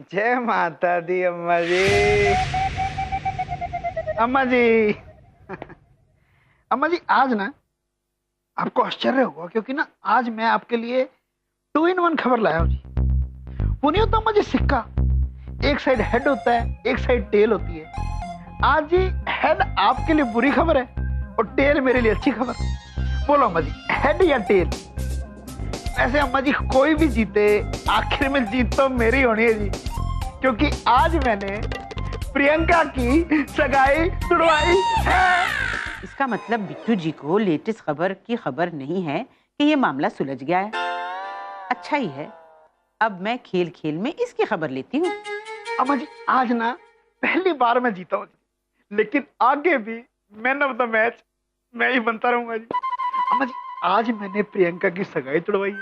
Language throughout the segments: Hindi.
जय माता दी अम्मा जी। अम्मा जी अम्मा जी आज ना आपको आश्चर्य होगा क्योंकि ना आज मैं आपके लिए 2 in 1 खबर लाया हूँ जी। वो नहीं होता अम्मा जी सिक्का, एक साइड हेड होता है एक साइड टेल होती है। आज जी हेड आपके लिए बुरी खबर है और टेल मेरे लिए अच्छी खबर। बोलो अम्मा जी, हेड या टेल? ऐसे अम्मा जी कोई भी जीते आखिर में जीत तो मेरी होनी है जी, क्योंकि आज मैंने प्रियंका की सगाई तुड़वाई है। इसका मतलब बिट्टू जी को लेटेस्ट खबर की खबर नहीं है कि ये मामला सुलझ गया है। अच्छा ही है, अब मैं खेल खेल में इसकी खबर लेती हूँ। अम्मा जी आज ना पहली बार मैं जीता हूँ, लेकिन आगे भी मैन ऑफ द मैच मैं ही बनता रहूंगा जी। अम्मा जी आज मैंने प्रियंका की सगाई तुड़वाई है,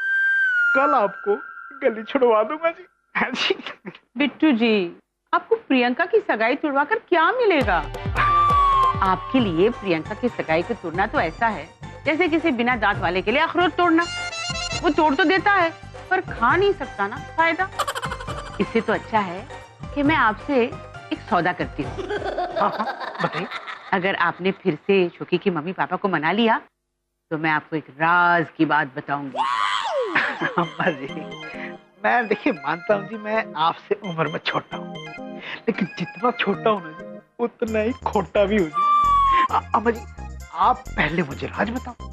कल आपको गली छुड़वा दूंगा जी। हाँ जी। बिट्टू जी, आपको प्रियंका की सगाई तुड़वा कर क्या मिलेगा? आपके लिए प्रियंका की सगाई को तोड़ना तो ऐसा है जैसे किसी बिना दांत वाले के लिए अखरोट तोड़ना। वो तोड़ तो देता है पर खा नहीं सकता ना फायदा। इससे तो अच्छा है कि मैं आपसे एक सौदा करती हूँ। बताइए। अगर आपने फिर से शोकी की मम्मी पापा को मना लिया तो मैं आपको एक राज की बात बताऊंगी। अम्मा जी मैं देखिए मानता हूँ जी, मैं आपसे उम्र में छोटा हूँ, लेकिन जितना छोटा हूँ ना जी उतना ही खोटा भी हूँ जी। अम्मा जी आप पहले मुझे राज बताओ,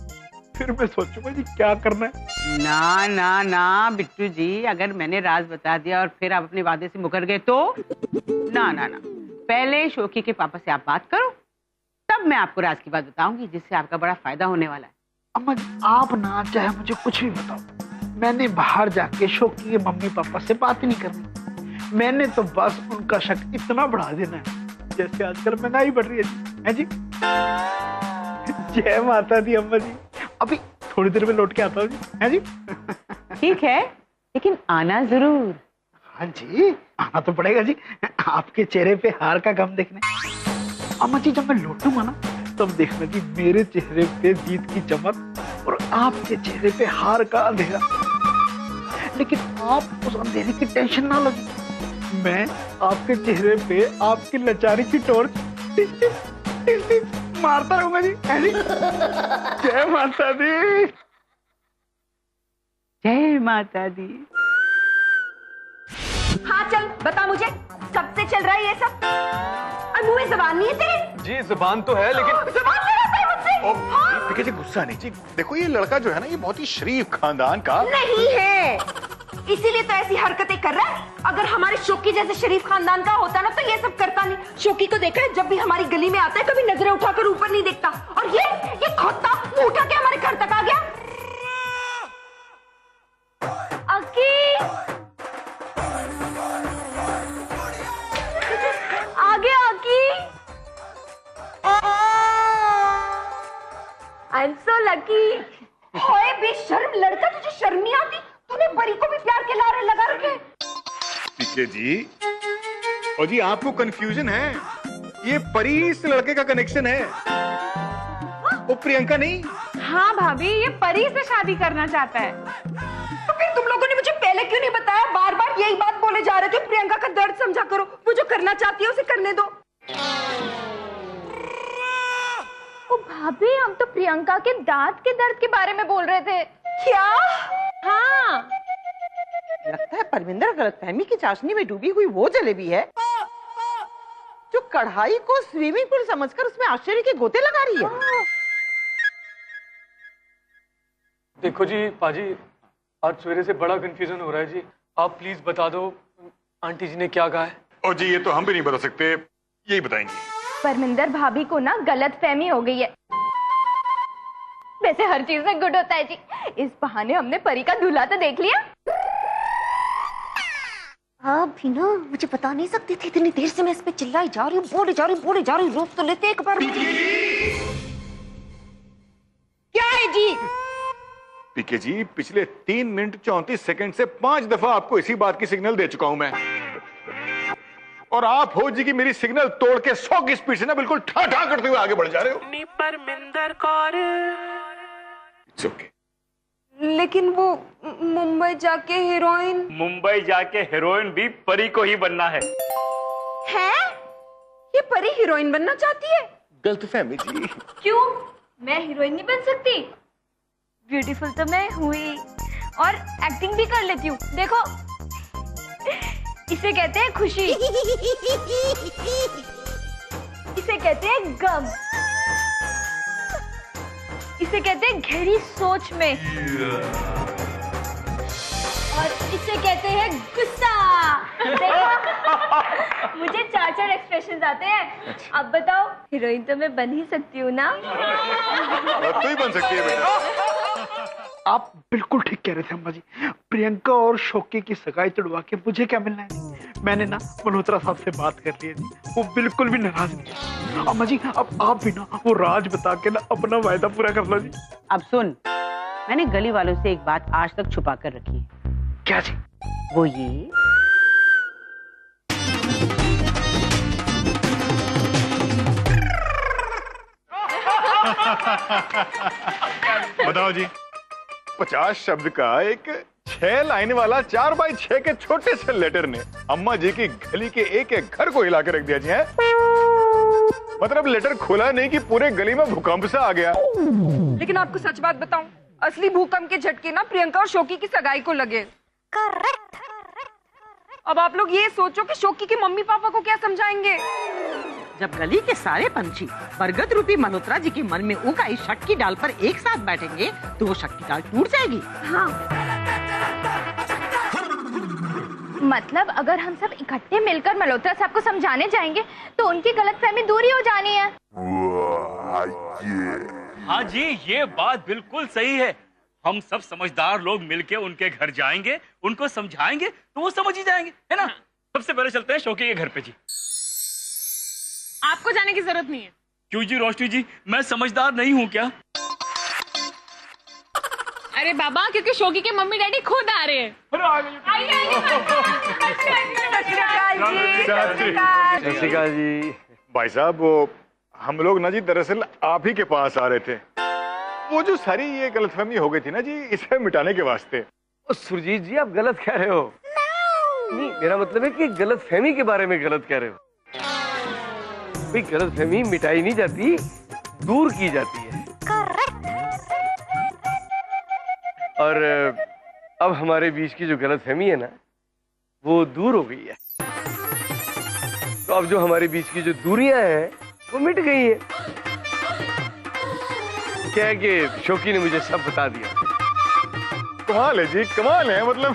फिर मैं सोचूंगा जी क्या करना है। ना ना ना बिट्टू जी, अगर मैंने राज बता दिया और फिर आप अपने वादे से मुकर गए तो ना ना ना, पहले शोकी के पापा से आप बात करो, तब मैं आपको राज की बात बताऊंगी जिससे आपका बड़ा फायदा होने वाला है। अम्मा जी आप ना चाहे मुझे कुछ भी बताओ, मैंने बाहर जाके शोकी के मम्मी पापा से बात ही नहीं करनी। मैंने तो बस उनका शक इतना बढ़ा देना है जैसे आजकल महंगाई बढ़ रही है जी। जय माता दी अम्मा जी, अभी थोड़ी देर में लौट के आता हूँ जी। है जी। ठीक है, लेकिन आना जरूर। हाँ जी आना तो पड़ेगा जी, आपके चेहरे पे हार का गम देखने। अम्मा जी जब मैं लौटूंगा ना तब देखना जी मेरे चेहरे पे जीत की चमक और आपके चेहरे पे हार का अंधेरा। लेकिन आप उस अंधेरे की टेंशन ना लो, मैं आपके चेहरे पे आपकी लाचारी की टॉर्च टिक टिक टिक टिक मारता रहूंगा जी। है जी। जय माता दी। जय माता दी। हाँ चल बता मुझे, कब से चल रहा है ये सब? और मुंह में जुबान नहीं है तेरे? जी जुबान तो है लेकिन जुबान लड़ाता है मुझसे। हाँ? जी गुस्सा नहीं जी, देखो ये लड़का जो है ना ये बहुत ही शरीफ खानदान का नहीं है, इसीलिए तो ऐसी हरकतें कर रहा है। अगर हमारे शोकी जैसे शरीफ खानदान का होता ना तो ये सब करता नहीं। शोकी को देखा है जब भी हमारी गली में आता है कभी नजरें उठाकर ऊपर नहीं देखता, और ये खोता मुंह उठा के हमारे घर तक आ गया। अकी आगे आकी, आई एम सो लकी। होए बेशर्म लड़का, तुझे शर्म नहीं आती? तूने परी को भी प्यार के लारे लगा रखे। पीके जी, और जी आपको कंफ्यूजन है, ये परी इस लड़के का कनेक्शन है, वो प्रियंका नहीं। हाँ भाभी, ये परी से शादी करना चाहता है। तो फिर तुम लोगों ने मुझे पहले क्यों नहीं बताया? बार बार यही बात बोले जा रहे थे, प्रियंका का दर्द समझा करो, वो जो करना चाहती है उसे करने दो। ओ भाभी, हम तो प्रियंका के दांत के दर्द के बारे में बोल रहे थे। क्या? हाँ लगता है परमिंदर गलतफहमी की चाशनी में डूबी हुई वो जलेबी है जो कढ़ाई को स्विमिंग पूल समझकर उसमें आश्चर्य के गोते लगा रही है। देखो जी पाजी, आज सवेरे से बड़ा कंफ्यूजन हो रहा है जी, आप प्लीज बता दो आंटी जी ने क्या कहा है। और जी ये तो हम भी नहीं बता सकते, यही बताएंगे। परमिंदर भाभी को ना गलतफहमी हो गई है। वैसे हर चीज में गुड होता है जी, इस बहाने हमने परी का दूल्हा तो देख लिया। हाँ भी ना, मुझे बता नहीं सकती थी, इतनी देर से मैं इस पे चिल्लाई जा रही हूँ, बोले जा रही हूँ, रोक तो लेते एक बार। क्या है जी? पीके जी पिछले 3 मिनट 34 सेकंड से 5 दफा आपको इसी बात की सिग्नल दे चुका हूं मैं, और आप हो जी की मेरी सिग्नल तोड़ के 100 की स्पीड से ना बिल्कुल ठा ठा करते हुए आगे बढ़ जा रहे हो। Parminder Kaur It's okay. लेकिन वो मुंबई जाके हीरोइन मुंबई जाके हीरोइन भी परी को ही बनना है। है? ये परी हीरोइन बनना चाहती है? गलतफहमी जी। क्यों? मैं हीरोइन नहीं बन सकती? ब्यूटीफुल तो मैं हुई और एक्टिंग भी कर लेती हूँ। देखो, इसे कहते हैं खुशी, इसे कहते हैं गम, इसे कहते हैं गहरी सोच में, और इसे कहते हैं गुस्सा। देखो, मुझे 4 एक्सप्रेशंस आते हैं। अब बताओ, हीरोइन तो मैं बन ही सकती हूँ ना? तू ही बन सकती है बेटा। आप बिल्कुल ठीक कह रहे थे अम्मा जी। प्रियंका और शोकी की सगाई तोड़वा के मुझे क्या मिलना है? मैंने ना मल्होत्रा साहब से बात कर ली है जी, वो बिल्कुल भी नाराज नहीं। अम्मा जी, अब आप भी ना वो राज बता के ना अपना वायदा पूरा कर लो जी। अब सुन, मैंने गली वालों से एक बात आज तक छुपा कर रखी है। क्या जी? वो ये बताओ जी। 50 शब्द का एक 6 लाइन वाला 4 बाई 6 के छोटे से लेटर ने अम्मा जी की गली के एक एक घर को हिला के रख दिया जी है। मतलब लेटर खुला नहीं कि पूरे गली में भूकंप सा आ गया। लेकिन आपको सच बात बताऊं, असली भूकंप के झटके ना प्रियंका और शोकी की सगाई को लगे। अब आप लोग ये सोचो कि शोकी के मम्मी पापा को क्या समझाएंगे। जब गली के सारे पंछी बरगद रूपी मल्होत्रा जी के मन में उगाई शक की डाल पर एक साथ बैठेंगे तो वो शक की डाल टूट जाएगी। हाँ, मतलब अगर हम सब इकट्ठे मिलकर मल्होत्रा साहब को समझाने जाएंगे तो उनकी गलतफहमी दूरी हो जानी है। हाँ जी, ये बात बिल्कुल सही है। हम सब समझदार लोग मिलके उनके घर जाएंगे, उनको समझाएंगे तो वो समझ ही जाएंगे, है ना? सबसे पहले चलते हैं शोकी के घर पे जी। आपको जाने की जरूरत नहीं है। क्यों जी रोशनी जी, मैं समझदार नहीं हूँ क्या? अरे बाबा, क्योंकि शोकी के मम्मी डैडी खुद आ रहे हैं। सत श्री अकाल जी। भाई साहब, वो हम लोग ना जी दरअसल आप ही के पास आ रहे थे। वो जो सारी ये गलतफहमी हो गई थी ना जी, इसे मिटाने के वास्ते। सुरजीत जी, आप गलत कह रहे हो। नहीं, मेरा मतलब है कि गलतफहमी के बारे में गलत कह रहे हो। भाई, गलतफहमी मिटाई नहीं जाती, दूर की जाती है। और अब हमारे बीच की जो गलतफहमी है ना, वो दूर हो गई है। तो अब जो हमारे बीच की जो दूरियां हैं वो मिट गई है। क्या है कि शोकी ने मुझे सब बता दिया। कमाल है जी, कमाल है। मतलब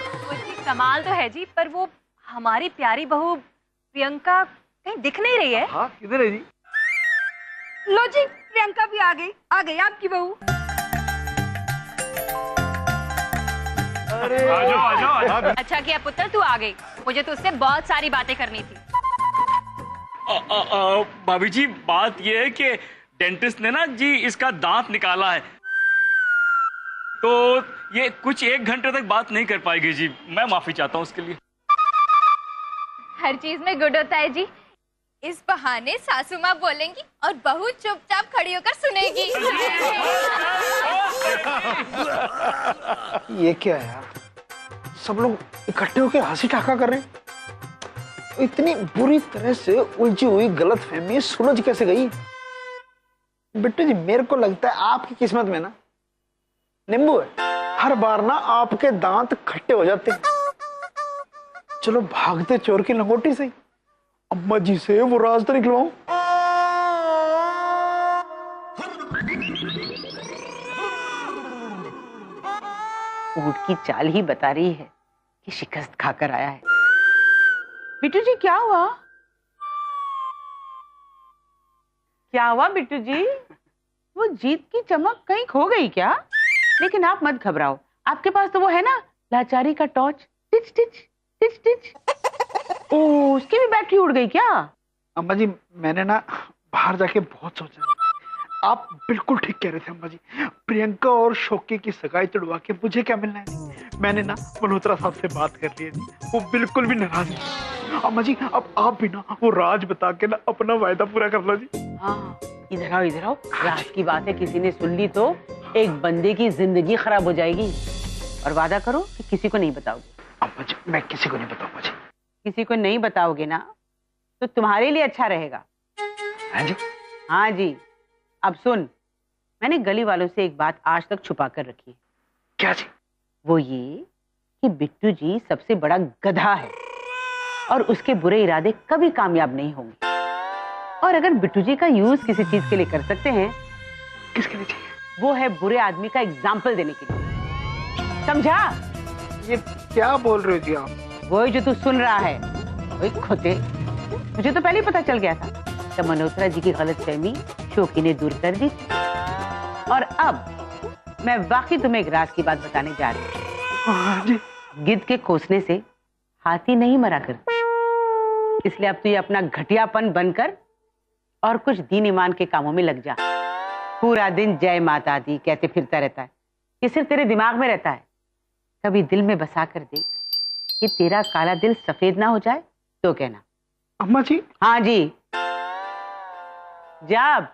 कमाल तो है जी, पर वो हमारी प्यारी बहू प्रियंका कहीं दिख नहीं रही है। हाँ, किधर है जी? लो जी, प्रियंका भी आ गई आपकी बहू। अरे आ जाओ। अच्छा किया पुत्र, तू आ गई। मुझे तो उससे बहुत सारी बातें करनी थी। भाभी जी, बात ये है कि डेंटिस्ट ने ना जी इसका दांत निकाला है, तो ये कुछ 1 घंटे तक बात नहीं कर पाएगी जी। मैं माफी चाहता हूँ उसके लिए। हर चीज में गुड होता है जी। इस बहाने सासू माँ बोलेंगी और बहू चुपचाप खड़ी होकर सुनेगी। ये क्या है यार, सब लोग इकट्ठे होकर हंसी ठहाका कर रहे हैं। इतनी बुरी तरह से उलझी हुई गलतफहमी सुलझ कैसे गई? बिट्टू जी, मेरे को लगता है आपकी किस्मत में ना नींबू है। हर बार ना आपके दांत खट्टे हो जाते हैं। चलो भागते चोर की लंगोटी से अम्मा जी से वो राज तो निकलवाऊं। ऊंट की चाल ही बता रही है कि शिकस्त खाकर आया है। बिट्टू जी, क्या हुआ? क्या हुआ बिट्टू जी? वो जीत की चमक कहीं खो गई क्या? लेकिन आप मत घबराओ, आपके पास तो वो है ना लाचारी का टॉर्च। टिच टिच टिच टिच। ओह, उसकी भी बैटरी उड़ गई क्या? अम्मा जी, मैंने ना बाहर जाके बहुत सोचा। आप बिल्कुल ठीक कह रहे थे अम्मा जी। प्रियंका और शोकी की सगाई तोड़वा के मुझे क्या मिलना है? मैंने ना मल्होत्रा साहब से बात कर ली है जी, वो बिल्कुल भी नाराज नहीं। अम्मा जी, अब आप भी ना वो राज बता के ना अपना वायदा पूरा कर लो जी। हाँ, इधर आओ इधर आओ। राज की बात है, किसी ने सुन ली तो एक बंदे की जिंदगी खराब हो जाएगी। और वादा करो कि किसी को नहीं बताओगे। अम्मा जी मैं किसी को नहीं बताऊंगा जी। किसी को नहीं बताओगे ना तो तुम्हारे लिए अच्छा रहेगा। हाँ जी। हाँ जी। अब सुन, मैंने गली वालों से एक बात आज तक छुपा कर रखी है। क्या जी? वो ये कि बिट्टू जी सबसे बड़ा गधा है और उसके बुरे इरादे कभी कामयाब नहीं होंगे। और अगर बिट्टू जी का यूज किसी चीज के लिए कर सकते हैं, किसके लिए चाहिए? वो है बुरे आदमी का एग्जाम्पल देने के लिए। समझा? ये क्या बोल रहे हो जी आप? वही जो तू सुन रहा है। वही खोते, मुझे तो पहले ही पता चल गया था। तो मल्होत्रा जी की गलतफहमी शोकी ने दूर कर दी। और अब मैं वाकई तुम्हें एक राज की बात बताने जा रही हूँ। हाँ जी। गिद्ध के कोसने से हाथी नहीं मरा करते। इसलिए अब तू ये अपना घटियापन बनकर और कुछ दीन ईमान के कामों में लग जा। पूरा दिन जय माता दी कहते फिरता रहता है। ये सिर्फ तेरे दिमाग में रहता है। कभी दिल में बसा कर देख कि तेरा काला दिल सफेद ना हो जाए तो कहना। अम्मा जी। हाँ जी। जा अब।